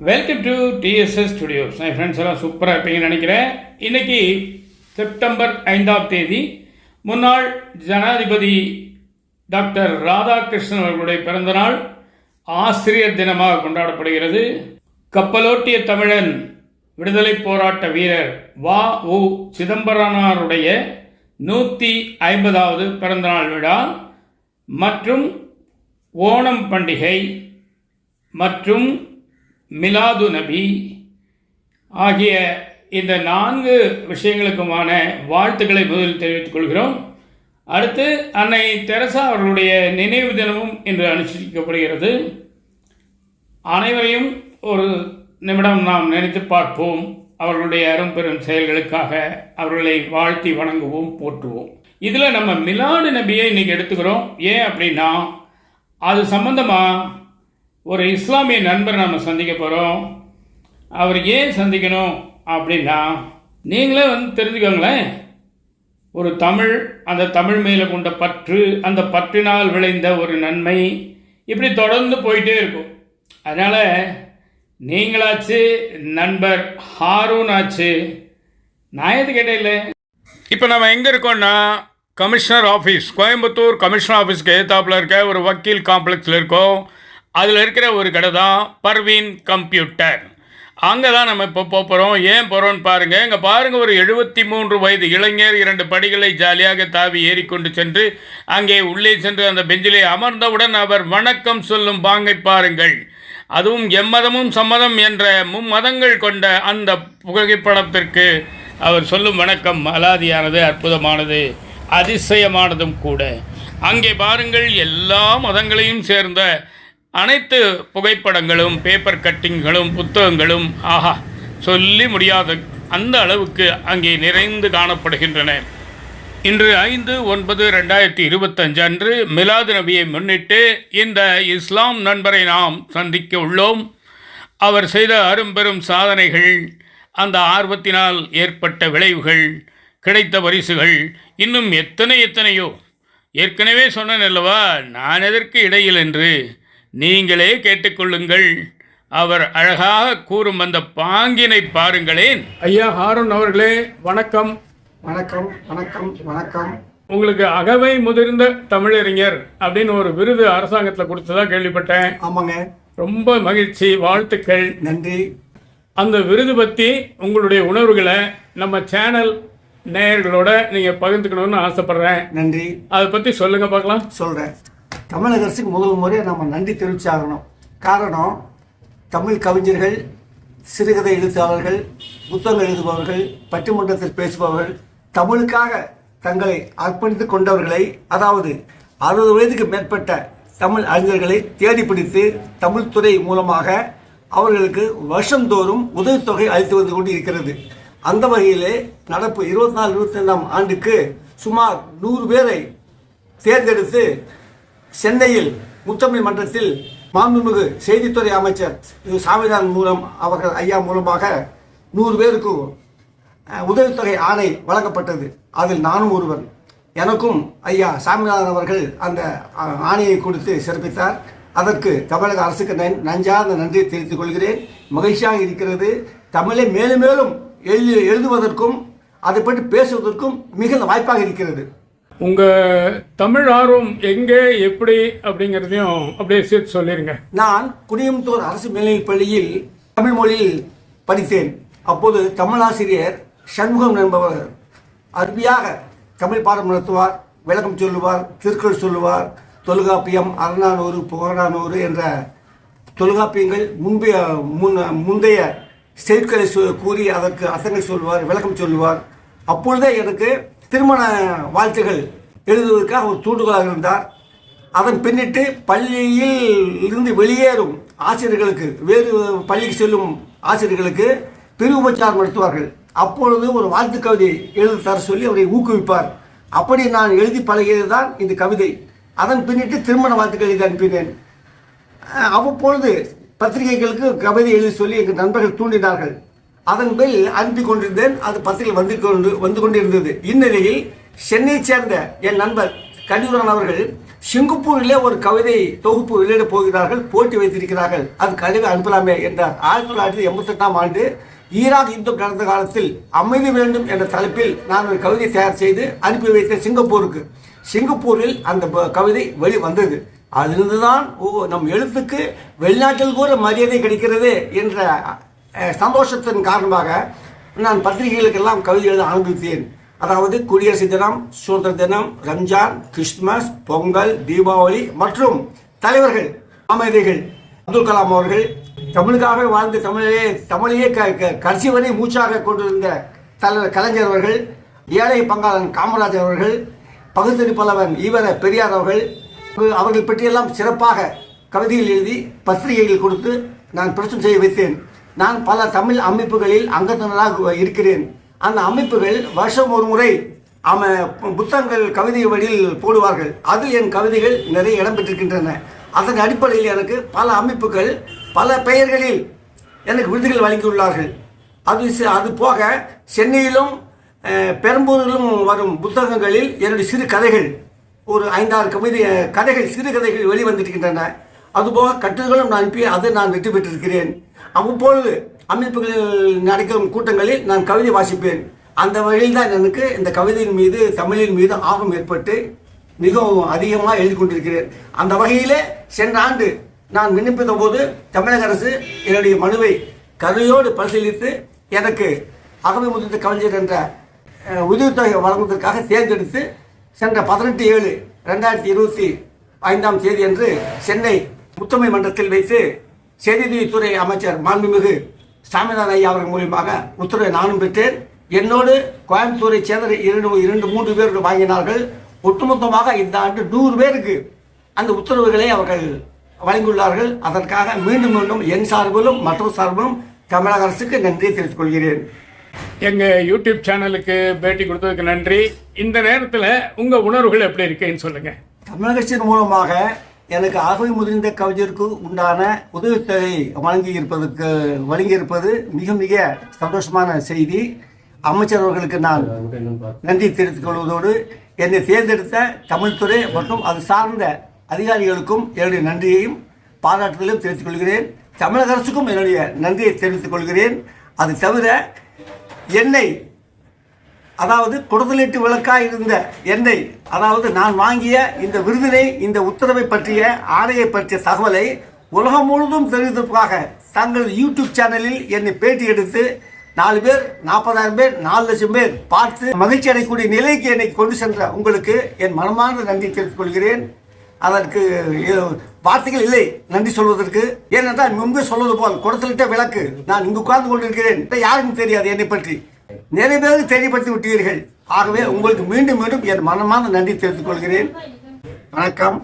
Welcome to TDS studios. N friends எல்லாம் சூப்பராக இருப்பீங்கன்னு நினைக்கிறேன். இன்னைக்கு செப்டம்பர் 5ஆம் தேதி முன்னாள் ஜனாதிபதி டாக்டர் ராதாகிருஷ்ணன் அவர்களுடைய பிறந்தநாள் ஆசிரியர் தினமாக கொண்டாடப்படுகிறது. கப்பலோட்டிய தமிழன் விடுதலை போராட்ட வீரர் வ.உ. சிதம்பரனாருடைய 150வது பிறந்தநாள் விழா மற்றும் ஓணம் பண்டிகை மற்றும் மிலாது நபி ஆகிய இந்த 4 விஷயங்களுக்குமான வாழ்த்துக்களை முதலில் தெரிவித்துக் கொள்கிறோம். அடுத்து அன்னை தெரசா அவர்களுடைய நினைவு தினமும் இன்று அனுஷ்டிக்கப்படுகிறது. அனைவரையும் ஒரு நிமிடம் நாம் நினைத்து பார்ப்போம். அவர்களுடைய அரும்பெரும் செயல்களுக்காக அவர்களை வாழ்த்தி வணங்குவோம், போற்றுவோம். இதில் நம்ம மிலாடு நபியை இன்னைக்கு எடுத்துக்கிறோம். ஏன் அப்படின்னா அது சம்பந்தமாக ஒரு இஸ்லாமிய நண்பர் நம்ம சந்திக்க போகிறோம். அவர் ஏன் சந்திக்கணும் அப்படின்னா நீங்களே தெரிஞ்சுக்கோங்களேன். ஒரு தமிழ், அந்த தமிழ் மேலே கொண்ட பற்று, அந்த பற்றினால் விளைந்த ஒரு நன்மை, இப்படி தொடர்ந்து போயிட்டே இருக்கும். அதனால் நீங்களாச்சு, நண்பர் ஹாரூன் ஆச்சு, நான் எது கேட்டே இல்லை. இப்போ நம்ம எங்கே இருக்கோம்னா கமிஷனர் ஆஃபீஸ், கோயம்புத்தூர் கமிஷனர் ஆஃபீஸ்க்கு எதிர்த்தாப்பில் இருக்க ஒரு வக்கீல் காம்ப்ளெக்ஸில் இருக்கோம். அதில் இருக்கிற ஒரு கடை தான் பர்வீன் கம்ப்யூட்டர். அங்கே தான் நம்ம இப்போ போகிறோம். ஏன் போகிறோன்னு பாருங்கள். இங்கே பாருங்கள், ஒரு 73 வயது இளைஞர் 2 படிகளை ஜாலியாக தாவி ஏறிக்கொண்டு சென்று அங்கே உள்ளே சென்று அந்த பெஞ்சிலே அமர்ந்தவுடன் அவர் வணக்கம் சொல்லும் பாங்கை பாருங்கள். அதுவும் எம்மதமும் சம்மதம் என்ற மும்மதங்கள் கொண்ட அந்த புகைப்படத்திற்கு அவர் சொல்லும் வணக்கம் அலாதியானது, அற்புதமானது, அதிசயமானதும் கூட. அங்கே பாருங்கள், எல்லா மதங்களையும் சேர்ந்த அனைத்து புகைப்படங்களும், பேப்பர் கட்டிங்களும், புத்தகங்களும், ஆஹா சொல்லி முடியாத அந்த அளவுக்கு அங்கே நிறைந்து காணப்படுகின்றன. இன்று 5/9/2025 அன்று மிலாது நபியை முன்னிட்டு இந்த இஸ்லாம் நண்பரை நாம் சந்திக்க உள்ளோம். அவர் செய்த அரும்பெரும் சாதனைகள், அந்த ஆர்வத்தினால் ஏற்பட்ட விளைவுகள், கிடைத்த பரிசுகள், இன்னும் எத்தனையோ. ஏற்கனவே சொன்னேன் அல்லவா, நான் எதற்கு இடையில் என்று. நீங்களே கேட்டுக்கொள்ளுங்கள். அவர் அழகாக கூறும் அந்த பாங்கினை பாருங்களேன். ஐயா ஹாரூன் அவர்களே, வணக்கம். வணக்கம் வணக்கம் வணக்கம். உங்களுக்கு அகவை முதிர்ந்த தமிழறிஞர் அப்படின்னு ஒரு விருது அரசாங்கத்தில் கொடுத்ததா கேள்விப்பட்டேன். ஆமாங்க, ரொம்ப மகிழ்ச்சி, வாழ்த்துக்கள். நன்றி. அந்த விருது பற்றி உங்களுடைய உணர்வுகளை நம்ம சேனல் நேயர்களோட நீங்கள் பகிர்ந்துக்கணும்னு ஆசைப்படுறேன். நன்றி. அதை பற்றி சொல்லுங்க பார்க்கலாம். சொல்கிறேன். தமிழக அரசுக்கு முதல் முறையாக நம்ம நன்றி தெரிவிச்சாகணும். காரணம், தமிழ் கவிஞர்கள், சிறுகதை எழுத்தாளர்கள், புத்தகங்கள் எழுதுபவர்கள், பட்டிமன்றத்தில் பேசுபவர்கள், தமிழுக்காக தங்களை அர்ப்பணித்து கொண்டவர்களை, அதாவது 60 வயதுக்கு மேற்பட்ட தமிழ் அறிஞர்களை தேடி பிடித்து தமிழ்துறை மூலமாக அவர்களுக்கு வருஷந்தோறும் உதவித்தொகை அளித்து வந்து கொண்டு இருக்கிறது. அந்த வகையிலே நடப்பு 24-25ஆம் ஆண்டுக்கு சுமார் 100 பேரை தேர்ந்தெடுத்து சென்னையில் முத்தமிழ் மன்றத்தில் மாண்புமிகு செய்தித்துறை அமைச்சர் சாமிநாதன் அவர்கள் ஐயா மூலமாக 100 பேருக்கு உதவித்தொகை ஆணை வழங்கப்பட்டது. அதில் நானும் ஒருவன். எனக்கும் ஐயா சாமிநாதன் அவர்கள் அந்த ஆணையை கொடுத்து சிறப்பித்தார். அதற்கு தமிழக அரசுக்கு நஞ்சார்ந்த நன்றியை தெரிவித்துக் கொள்கிறேன். மகிழ்ச்சியாக இருக்கிறது. தமிழை மேலும் மேலும் எழுதுவதற்கும் அதை பற்றி பேசுவதற்கும் மிகுந்த வாய்ப்பாக இருக்கிறது. உங்கள் தமிழ் ஆர்வம் எங்கே, எப்படி அப்படிங்கிறதையும் அப்படியே சேர்த்து சொல்லிடுங்க. நான் குனியமுத்தூர் அரசு மேல்நிலைப் பள்ளியில் தமிழ் மொழியில் படித்தேன். அப்போது தமிழாசிரியர் சண்முகம் என்பவர் அருமையாக தமிழ் பாடம் நடத்துவார், விளக்கம் சொல்லுவார், திருக்குறள் சொல்லுவார். தொல்காப்பியம், அறநானூறு, புகழானூறு என்ற தொல்காப்பியங்கள் முந்தைய செய்திகளை கூறி அதற்கு அர்த்தங்கள் சொல்லுவார், விளக்கம் சொல்லுவார். அப்பொழுதே எனக்கு திருமண வாழ்த்துகள் எழுதுவதற்காக ஒரு தூண்டுகோலாக இருந்தார். அதன் பின்னிட்டு பள்ளியில் இருந்து வெளியேறும் ஆசிரியர்களுக்கு, வேறு பள்ளிக்கு செல்லும் ஆசிரியர்களுக்கு பிரிவு உபச்சாரம் நடத்துவார்கள். அப்பொழுது ஒரு வாழ்த்து கவிதை எழுதி தர சொல்லி அவரை ஊக்குவிப்பார். அப்படி நான் எழுதி பழகியது தான் இந்த கவிதை. அதன் பின்னிட்டு திருமண வாழ்த்துக்கள் எழுதி அனுப்பினேன். அவ்வப்பொழுது பத்திரிகைகளுக்கு கவிதை எழுதி சொல்லி எங்கள் நண்பர்கள் தூண்டினார்கள். அதன் பேரில் அனுப்பி கொண்டிருந்தேன். அது பத்திரிகை வந்து கொண்டிருந்தது. இந்நிலையில் சென்னையை சேர்ந்த என் நண்பர் கலியுடன் அவர்கள் சிங்கப்பூரிலே ஒரு கவிதை தொகுப்பு வெளியிட போகிறார்கள், போட்டி வைத்திருக்கிறார்கள், அது கழுவி அனுப்பலாமே என்றார். 1988ஆம் ஆண்டு ஈராக் யுத்தம் நடந்த காலத்தில் அமைதி வேண்டும் என்ற தலைப்பில் நான் ஒரு கவிதை தயார் செய்து அனுப்பி வைத்தேன் சிங்கப்பூருக்கு. சிங்கப்பூரில் அந்த கவிதை வெளிவந்தது. அதிலிருந்து தான் நம் எழுத்துக்கு வெளிநாட்டில் கூட மரியாதை கிடைக்கிறது என்ற சந்தோஷத்தின் காரணமாக நான் பத்திரிகைகளுக்கெல்லாம் கவிதை எழுத ஆரம்பித்தேன். அதாவது குடியரசு தினம், சுதந்திர தினம், ரம்ஜான், கிறிஸ்துமஸ், பொங்கல், தீபாவளி மற்றும் தலைவர்கள், அமைதிகள், அப்துல் கலாம் அவர்கள், தமிழுக்காக வாழ்ந்து தமிழையே கடைசி வரை மூச்சாக கொண்டிருந்த தலைவர் கலைஞர் அவர்கள், ஏழை பங்காளன் காமராஜர் அவர்கள், பகுத்தறிப்பலவன் ஈவர பெரியார் அவர்கள் பற்றியெல்லாம் சிறப்பாக கவிதைகள் எழுதி பத்திரிகைகள் கொடுத்து நான் பிரசுரம் செய்ய வைத்தேன். நான் பல தமிழ் அமைப்புகளில் அங்கத்தினராக இருக்கிறேன். அந்த அமைப்புகள் வருஷம் ஒரு முறை புத்தகங்கள் கவிதை வழியில் போடுவார்கள். அதில் என் கவிதைகள் நிறைய இடம்பெற்றிருக்கின்றன. அதன் அடிப்படையில் எனக்கு பல அமைப்புகள் பல பெயர்களில் எனக்கு விருதுகள் வழங்கியுள்ளார்கள். அது போக சென்னையிலும் பெரம்பூரிலும் வரும் புத்தகங்களில் என்னுடைய சிறு கதைகள் ஒரு 5-6 கதைகள் சிறு கதைகள் வெளிவந்திருக்கின்றன. அதுபோக கட்டுரைகளும் நான் அனுப்பி அதை நான் வெற்றி பெற்றிருக்கிறேன். அவ்வப்பொழுது அமைப்புகளில் நடக்கும் கூட்டங்களில் நான் கவிதை வாசிப்பேன். அந்த வழியில் தான் எனக்கு இந்த கவிதையின் மீது தமிழின் மீது ஆர்வம் ஏற்பட்டு மிகவும் அதிகமாக எழுதி கொண்டிருக்கிறேன். அந்த வகையிலே சென்ற ஆண்டு நான் விண்ணப்பித்த போது தமிழக அரசு என்னுடைய மனுவை கருணையோடு பரிசீலித்து எனக்கு அகவை முதிர்ந்த கவிஞர் என்ற உதவித்தொகை வழங்குவதற்காக தேர்ந்தெடுத்து சென்ற 18/7/2025 அன்று சென்னை முத்தமிழ் மன்றத்தில் வைத்து செய்தித்துறை அமைச்சர் மாண்புமிகு சாமிநாதன் ஐயா அவர்கள் மூலியமாக உத்தரவை நானும் பெற்றேன். என்னோடு கோயம்புத்தூரை சேர்ந்த 2-3 பேர் வாங்கினார்கள். ஒட்டுமொத்தமாக இந்த ஆண்டு 100 பேருக்கு அந்த உத்தரவுகளை அவர்கள் வழங்கியுள்ளார்கள். அதற்காக மீண்டும் மீண்டும் என் சார்பிலும் மற்ற சார்பிலும் தமிழக அரசுக்கு நன்றியை தெரிவித்துக் கொள்கிறேன். எங்கள் யூடியூப் சேனலுக்கு பேட்டி கொடுத்ததுக்கு நன்றி. இந்த நேரத்தில் உங்கள் உணர்வுகள் எப்படி இருக்குன்னு சொல்லுங்கள். தமிழக அரசின் மூலமாக எனக்கு ஆகவே முதிர்ந்த கவிஞருக்கு உண்டான உதவித்தொகை வழங்கியிருப்பது மிக மிக சந்தோஷமான செய்தி. அமைச்சர் அவர்களுக்கு நான் நன்றி தெரிவித்துக் கொள்வதோடு என்னை தேர்ந்தெடுத்த தமிழ்துறை மற்றும் அது சார்ந்த அதிகாரிகளுக்கும் என்னுடைய நன்றியையும் பாராட்டுதலையும் தெரிவித்துக் கொள்கிறேன். தமிழக அரசுக்கும் என்னுடைய நன்றியை தெரிவித்துக் கொள்கிறேன். அது தவிர என்னை அதாவது குடத்தலிட்டு விளக்காக இருந்த என்னை அதாவது நான் வாங்கிய இந்த விருதினை இந்த உத்தரவை பற்றிய ஆணையை பற்றிய தகவலை உலகம் முழுவதும் தெரிவிப்பதற்காக தங்கள் யூடியூப் சேனலில் என்னை பேட்டி எடுத்து 4 பேர் 40,000 பேர் 4 லட்சம் பேர் பார்த்து மகிழ்ச்சி அடையக்கூடிய நிலைக்கு என்னை கொண்டு சென்ற உங்களுக்கு என் மனமார்ந்த நன்றி தெரிவித்துக் கொள்கிறேன். அதற்கு வார்த்தைகள் இல்லை நன்றி சொல்வதற்கு. ஏனென்றால் முன்பே சொல்வது போல் குடத்தலிட்ட விளக்கு நான் இங்கு உட்கார்ந்து கொண்டிருக்கிறேன். யாருக்கும் தெரியாது என்னை பற்றி, நிறைய பேருக்கு தெரியப்படுத்தி விட்டீர்கள். ஆகவே உங்களுக்கு மீண்டும் மீண்டும் என் மனமார்ந்த நன்றி தெரிவித்துக் கொள்கிறேன். வணக்கம்.